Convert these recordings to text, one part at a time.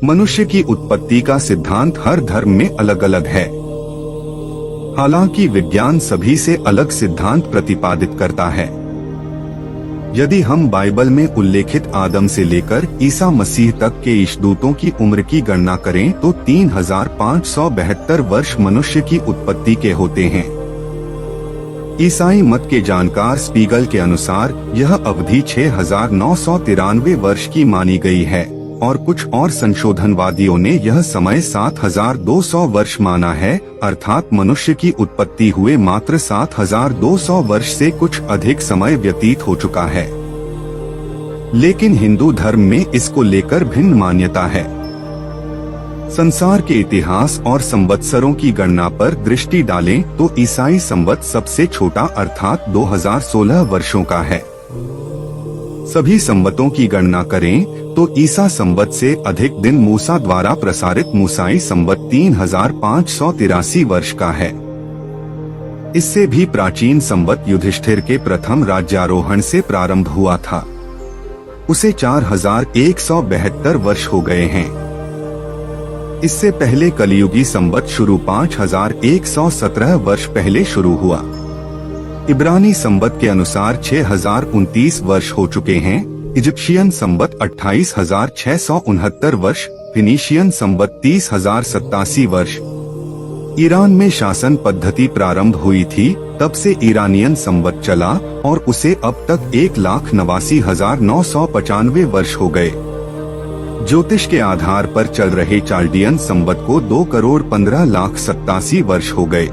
मनुष्य की उत्पत्ति का सिद्धांत हर धर्म में अलग अलग है। हालांकि विज्ञान सभी से अलग सिद्धांत प्रतिपादित करता है। यदि हम बाइबल में उल्लेखित आदम से लेकर ईसा मसीह तक के ईशदूतों की उम्र की गणना करें तो 3572 वर्ष मनुष्य की उत्पत्ति के होते हैं। ईसाई मत के जानकार स्पीगल के अनुसार यह अवधि 6993 वर्ष की मानी गई है और कुछ और संशोधनवादियों ने यह समय 7200 वर्ष माना है, अर्थात मनुष्य की उत्पत्ति हुए मात्र 7200 वर्ष से कुछ अधिक समय व्यतीत हो चुका है। लेकिन हिंदू धर्म में इसको लेकर भिन्न मान्यता है। संसार के इतिहास और संवत्सरों की गणना पर दृष्टि डालें तो ईसाई संवत सबसे छोटा अर्थात 2016 वर्षों का है। सभी संवतों की गणना करें तो ईसा संवत से अधिक दिन मूसा द्वारा प्रसारित मूसाई संवत 3583 वर्ष का है। इससे भी प्राचीन संवत युधिष्ठिर के प्रथम राज्यारोहण से प्रारंभ हुआ था। उसे 4172 वर्ष हो गए हैं। इससे पहले कलियुगी संवत शुरू 5117 वर्ष पहले शुरू हुआ। इब्रानी संवत के अनुसार 6029 वर्ष हो चुके हैं। इजिप्शियन संवत 28669 वर्ष, फिनीशियन संवत 30087 वर्ष। ईरान में शासन पद्धति प्रारंभ हुई थी, तब से ईरानियन संवत चला और उसे अब तक 1,89,995 वर्ष हो गए। ज्योतिष के आधार पर चल रहे चाल्डियन संवत को 2,15,87,000 वर्ष हो गए।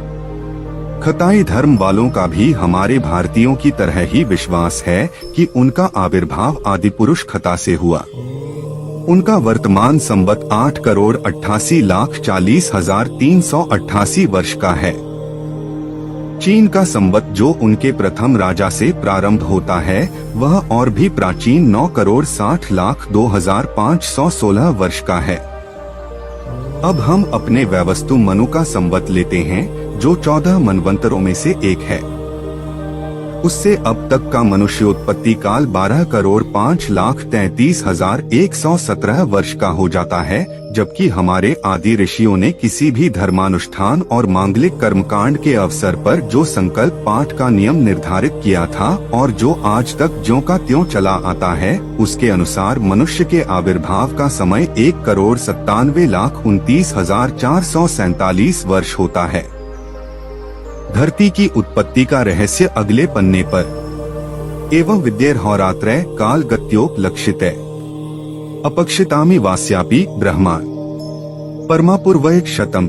खताई धर्म वालों का भी हमारे भारतीयों की तरह ही विश्वास है कि उनका आविर्भाव आदिपुरुष खता से हुआ। उनका वर्तमान संवत 8,88,40,388 वर्ष का है। चीन का संवत जो उनके प्रथम राजा से प्रारंभ होता है वह और भी प्राचीन 9,60,02,516 वर्ष का है। अब हम अपने वैवस्तु मनु का संवत लेते हैं जो 14 मनवंतरों में से एक है। उससे अब तक का मनुष्योत्पत्ति काल 12,05,33,117 वर्ष का हो जाता है, जबकि हमारे आदि ऋषियों ने किसी भी धर्मानुष्ठान और मांगलिक कर्मकांड के अवसर पर जो संकल्प पाठ का नियम निर्धारित किया था और जो आज तक ज्यों का त्यों चला आता है, उसके अनुसार मनुष्य के आविर्भाव का समय 1,97,29,447 वर्ष होता है। धरती की उत्पत्ति का रहस्य अगले पन्ने पर। एवं विद्येर्होरात्रय काल गत्योपलक्षित अपक्षितामि वास्यापि ब्रह्मा परमापूर्वैक शतम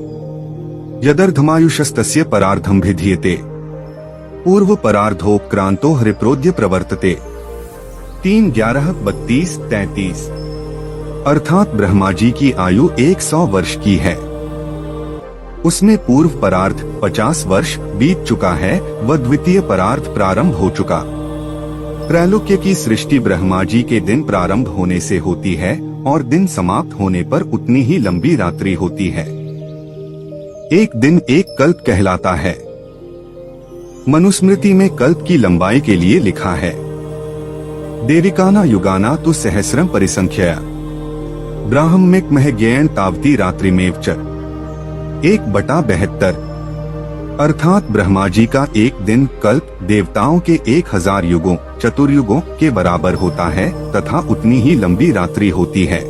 यदर्धमायुषस्तस्य परार्धम भिधीयते पूर्व परार्धोपक्रांतो हरिप्रोद्य प्रवर्तते 3-11-32-33 अर्थात ब्रह्मा जी की आयु 100 वर्ष की है। उसमें पूर्व परार्ध 50 वर्ष बीत चुका है व द्वितीय परार्ध प्रारंभ हो चुका। त्रैलोक्य की सृष्टि ब्रह्मा जी के दिन प्रारंभ होने से होती है और दिन समाप्त होने पर उतनी ही लंबी रात्रि होती है। एक दिन एक कल्प कहलाता है। मनुस्मृति में कल्प की लंबाई के लिए लिखा है, देविकाना युगाना तु सहस्रम परिसंख्यया ब्राह्मिक महज्ञेयन तावती रात्रिमेव च 1/72 अर्थात ब्रह्मा जी का एक दिन कल्प देवताओं के 1000 युगों चतुर्युगों के बराबर होता है तथा उतनी ही लंबी रात्रि होती है।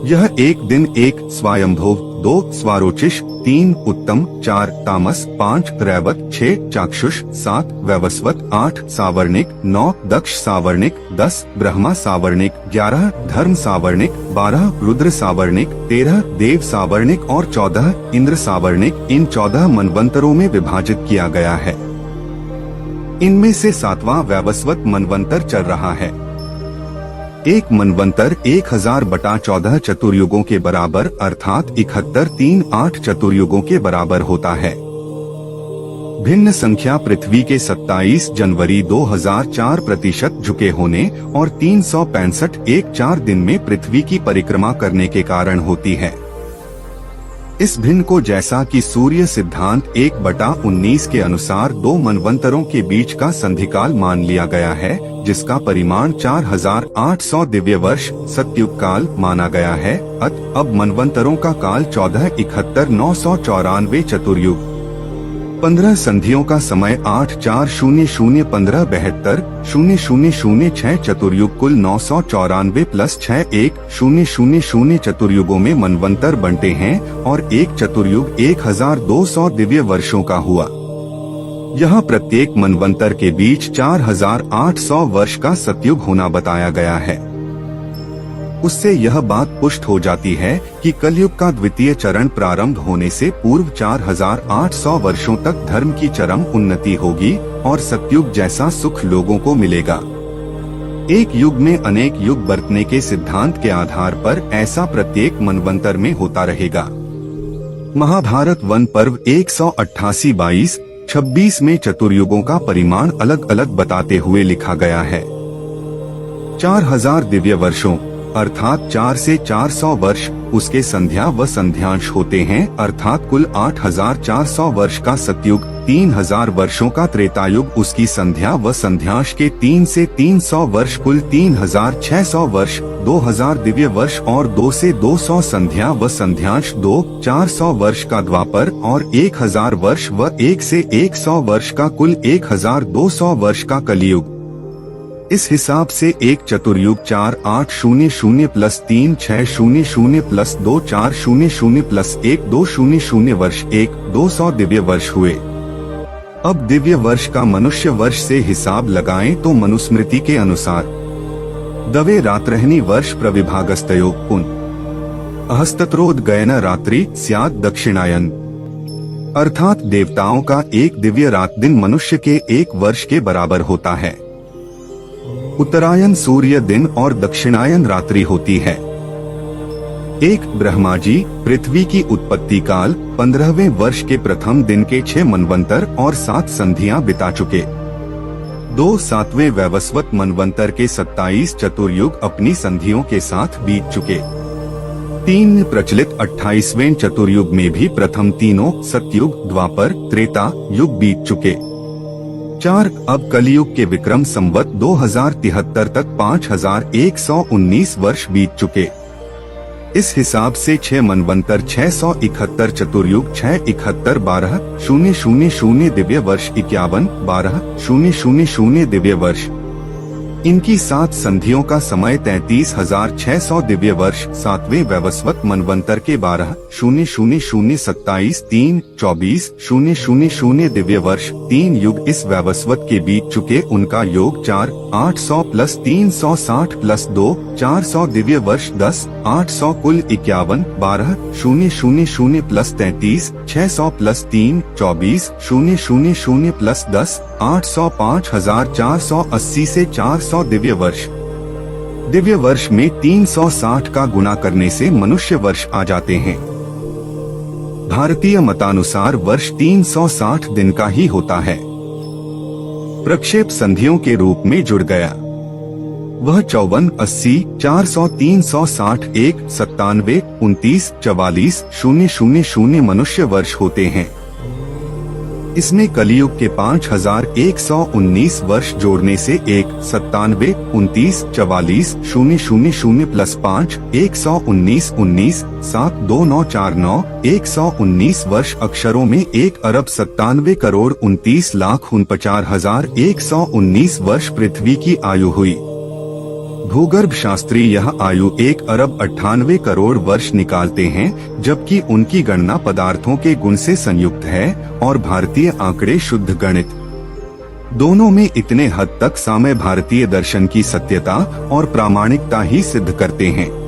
यह एक दिन 1 स्वायंभुव, 2 स्वारोचिष, 3 उत्तम, 4 तामस, 5 रैवत, 6 चाक्षुष, 7 वैवस्वत, 8 सावर्णिक, 9 दक्ष सावर्णिक, 10 ब्रह्मा सावर्णिक, 11 धर्म सावर्णिक, 12 रुद्र सावर्णिक, 13 देव सावर्णिक और 14 इंद्र सावर्णिक इन 14 मनवंतरों में विभाजित किया गया है। इनमें से 7वां वैवस्वत मनवंतर चल रहा है। एक मनवंतर 1000/14 चतुर्युगों के बराबर अर्थात 7138 चतुर्युगों के बराबर होता है। भिन्न संख्या पृथ्वी के 27 जनवरी 2004% झुके होने और 365 एक 4 दिन में पृथ्वी की परिक्रमा करने के कारण होती है। इस भिन्न को जैसा कि सूर्य सिद्धांत 1/19 के अनुसार 2 मनवंतरों के बीच का संधिकाल मान लिया गया है, जिसका परिमाण 4800 दिव्य वर्ष सतयुग काल माना गया है। अब मनवंतरों का काल 1471-994 चतुर्युग, 15 संधियों का समय 8400-1572-0006 चतुर्युग, कुल 994 + 6100 चतुर्युगों में मनवंतर बंटे हैं और एक चतुर्युग 1200 दिव्य वर्षों का हुआ। यहाँ प्रत्येक मनवंतर के बीच 4800 वर्ष का सतयुग होना बताया गया है। उससे यह बात पुष्ट हो जाती है कि कलयुग का द्वितीय चरण प्रारंभ होने से पूर्व 4800 वर्षों तक धर्म की चरम उन्नति होगी और सतयुग जैसा सुख लोगों को मिलेगा। एक युग में अनेक युग बरतने के सिद्धांत के आधार पर ऐसा प्रत्येक मनवंतर में होता रहेगा। महाभारत वन पर्व 188-22-26 में चतुर्युगों का परिमाण अलग अलग बताते हुए लिखा गया है। 4000 दिव्य वर्षों अर्थात 4 से 400 वर्ष उसके संध्या व संध्यांश होते हैं, अर्थात कुल 8400 वर्ष का सतयुग, 3000 वर्षों का त्रेतायुग उसकी संध्या व संध्यांश के 3 से 300 वर्ष कुल 3600 वर्ष, 2000 दिव्य वर्ष और 2 से 200 संध्या व संध्यांश 400 वर्ष का द्वापर और 1000 वर्ष व 1 से 100 वर्ष का कुल 1200 वर्ष का कलियुग। इस हिसाब से एक चतुर्युग 4800 + 3600 + 2400 + 1200 वर्ष 1200 दिव्य वर्ष हुए। अब दिव्य वर्ष का मनुष्य वर्ष से हिसाब लगाएं तो मनुस्मृति के अनुसार दवे रात्रहिणी वर्ष प्रविभागस्तयो पुन अहस्तत्रोदगयन रात्रि स्यात् दक्षिणायन, अर्थात देवताओं का एक दिव्य रात दिन मनुष्य के एक वर्ष के बराबर होता है। उत्तरायण सूर्य दिन और दक्षिणायन रात्रि होती है। एक ब्रह्मा जी पृथ्वी की उत्पत्ति काल 15वें वर्ष के प्रथम दिन के 6 मनवंतर और 7 संधियां बिता चुके। 2 7वें वैवस्वत मनवंतर के 27 चतुर्युग अपनी संधियों के साथ बीत चुके। 3 प्रचलित 28वें चतुर्युग में भी प्रथम तीनों सतयुग, द्वापर, त्रेता युग बीत चुके। 4 अब कलियुग के विक्रम संवत 2073 तक 5119 वर्ष बीत चुके। इस हिसाब से 6 मनवंतर 671 चतुर्युग 671 1200 दिव्य वर्ष 51 1200 दिव्य वर्ष। इनकी 7 संधियों का समय 33600 दिव्य वर्ष। 7वें वैवस्वत मनवंतर के 1200 27 3 24 000 दिव्य वर्ष। 3 युग इस वैवस्वत के बीत चुके, उनका योग 4 800 + 360 + 2 400 दिव्य वर्ष 10 800 कुल 51 12 000 + 33 600 + 3 24 000 + 10 800 5480 से 400 दिव्य वर्ष। दिव्य वर्ष में 360 का गुणा करने से मनुष्य वर्ष आ जाते हैं। भारतीय मतानुसार वर्ष 360 दिन का ही होता है। प्रक्षेप संधियों के रूप में जुड़ गया। वह 54 80 400 360 1 97 29 44 000 मनुष्य वर्ष होते हैं। इसमें कलियुग के 5119 वर्ष जोड़ने से 1 97 29 44 000 + 5 119 19 7 2949 119 वर्ष अक्षरों में 1,97,29,49,119 वर्ष पृथ्वी की आयु हुई। भूगर्भ शास्त्री यह आयु 1,98,00,00,000 वर्ष निकालते हैं, जबकि उनकी गणना पदार्थों के गुण से संयुक्त है और भारतीय आंकड़े शुद्ध गणित। दोनों में इतने हद तक साम्य भारतीय दर्शन की सत्यता और प्रामाणिकता ही सिद्ध करते हैं।